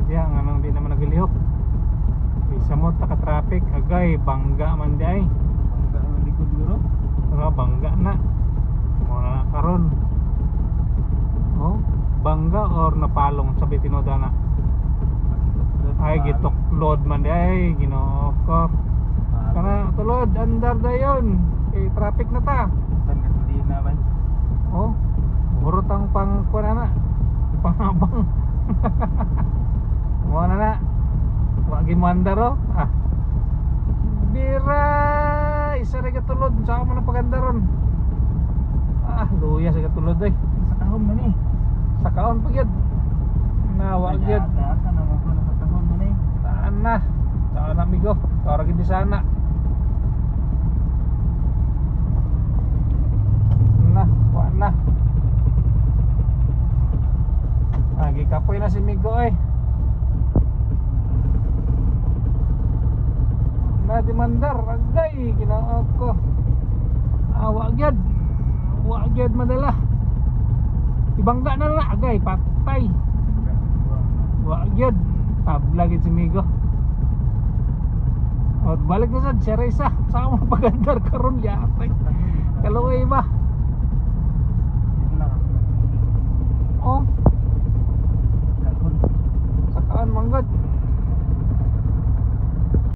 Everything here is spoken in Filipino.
diya nga nang di naman nagilihok. Isa mo taka traffic agay bangga man di ay. Bangga ang likod guro. Nga bangga na. Mga karon. Oh, bangga or napalong sa bitinoda na. Ay gituklod man di ay Ginoo ko. Kana tulod andar dayon. Kay traffic na ta. Tan gasolina ba? Oh, burot ang pang kuan na. Pangabang. Mo na. Wagi mo andar oh. Ah. Bira, isa ra katulod sa ako man paganda ron. Ah, luya sa katulod ay. Sa kahon man eh. Sa kaon pa gyud. Nawa gyud. Asa na mo sa kahon man eh. Saan na? Saan na amigo? Para gid di sana. Na, kuan na. Agi kapoy na si Migo ay. Na demandar agay Ginoo ko. Awa gyud. Wa gyud madala. Ibangga na lang agay patay. Wa gyud. Tabla gyud si Migo. O balik na sad siya isa. Sa mo pagandar karon yatay. Kaluoy ba?